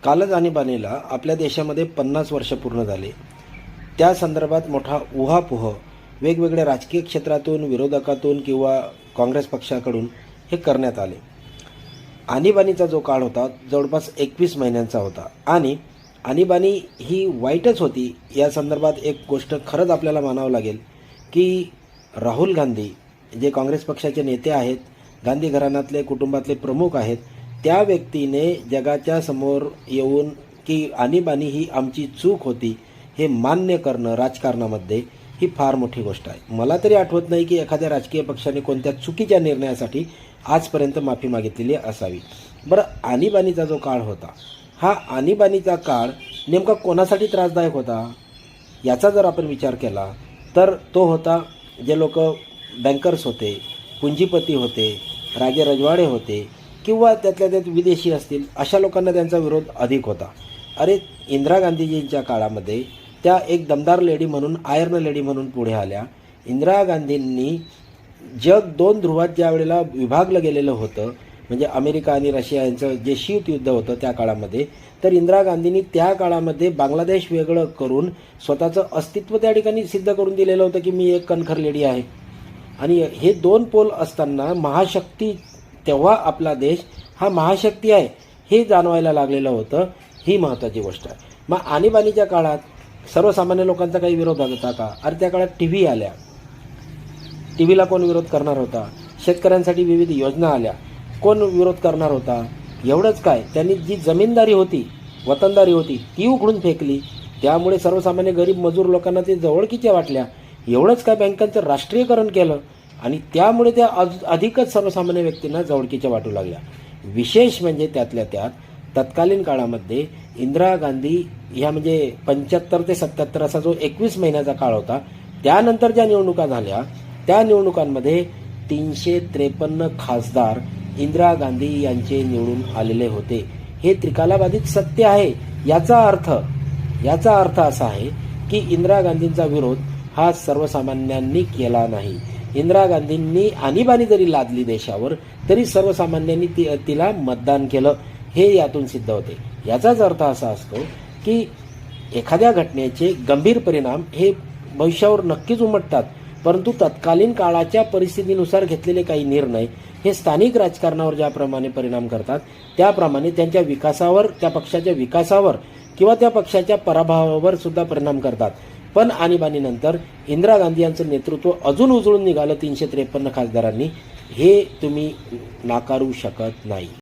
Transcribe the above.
कालच आणीबाणीला आपल्या देशामध्ये 50 वर्ष पूर्ण झाले. त्या संदर्भात मोठा उहापोह वेगवेगळ्या राजकीय क्षेत्रातून, विरोधकातून किंवा काँग्रेस पक्षाकडून हे करण्यात आले. आणीबाणीचा जो काळ होता जवळपास 21 महिन्यांचा होता आणि आणीबाणी ही वाईटच होती. या संदर्भात एक गोष्ट खरंच आपल्याला मानावं लागेल की राहुल गांधी जे काँग्रेस पक्षाचे नेते आहेत, गांधी घराण्यातले कुटुंबातले प्रमुख आहेत, त्या व्यक्तीने जगाच्या समोर येऊन की आणीबाणी ही आमची चूक होती हे मान्य करणं राजकारणामध्ये ही फार मोठी गोष्ट आहे. मला तरी आठवत नाही की एखाद्या राजकीय पक्षाने कोणत्या चुकीच्या निर्णयासाठी आजपर्यंत माफी मागितलेली असावी. बरं, आणीबाणीचा जो काळ होता, हा आणीबाणीचा काळ नेमका कोणासाठी त्रासदायक होता याचा जर आपण विचार केला तर तो होता जे लोक बँकर्स होते, पुंजीपती होते, राजे रजवाडे होते किंवा त्यातल्या त्यात विदेशी असतील, अशा लोकांना त्यांचा विरोध अधिक होता. अरे, इंदिरा गांधीजींच्या काळामध्ये त्या एक दमदार लेडी म्हणून, आयर्न लेडी म्हणून पुढे आल्या. इंदिरा गांधींनी जग 2 ध्रुवात ज्या वेळेला विभागलं गेलेलं होतं, म्हणजे अमेरिका आणि रशिया यांचं जे शीत युद्ध होतं त्या काळामध्ये, तर इंदिरा गांधींनी त्या काळामध्ये बांगलादेश वेगळं करून स्वतःचं अस्तित्व त्या ठिकाणी सिद्ध करून दिलेलं होतं की मी एक कणखर लेडी आहे. आणि हे 2 पोल असताना महाशक्ती, तेव्हा आपला देश हा महाशक्ती आहे हे जाणवायला लागलेलं होतं. ही महत्त्वाची गोष्ट आहे. मग आणीबाणीच्या काळात सर्वसामान्य लोकांचा काही विरोध होता का? अरे, त्या काळात टी व्ही आल्या. टी व्हीला कोण विरोध करणार होता? शेतकऱ्यांसाठी विविध योजना आल्या, कोण विरोध करणार होता? एवढंच काय, त्यांनी जी जमीनदारी होती, वतनदारी होती, ती उखडून फेकली. त्यामुळे सर्वसामान्य गरीब मजूर लोकांना ते जवळकीच्या वाटल्या. एवढंच काय, बँकांचं राष्ट्रीयकरण केलं आणि त्यामुळे त्या अधिकच सर्वसामान्य व्यक्तींना जवळकीच्या वाटू लागल्या. विशेष म्हणजे त्यातल्या त्यात तत्कालीन काळामध्ये इंदिरा गांधी ह्या म्हणजे 75 ते 77 असा जो 21 महिन्याचा काळ होता, त्यानंतर ज्या निवडणुका झाल्या त्या निवडणुकांमध्ये 353 खासदार इंदिरा गांधी यांचे निवडून आलेले होते. हे त्रिकालाबाधित सत्य आहे. याचा अर्थ असा आहे की इंदिरा गांधींचा विरोध हा सर्वसामान्यांनी केला नाही. इंदिरा गांधींनी आणीबाणी जरी लादली देशावर तरी सर्वसामान्यांनी तिला मतदान केलं, हे यातून सिद्ध होते. याचाच अर्थ असा असतो की एखाद्या घटनेचे गंभीर परिणाम हे भविष्यावर नक्कीच उमटतात, परंतु तत्कालीन काळाच्या परिस्थितीनुसार घेतलेले काही निर्णय हे स्थानिक राजकारणावर ज्याप्रमाणे परिणाम करतात त्याप्रमाणे त्यांच्या विकासावर, त्या पक्षाच्या विकासावर किंवा त्या पक्षाच्या पराभवावर सुद्धा परिणाम करतात. पण आणीबाणीनंतर इंदिरा गांधी यांचं नेतृत्व अजून उजळून निघालं 353 खासदारांनी, हे तुम्ही नाकारू शकत नाही.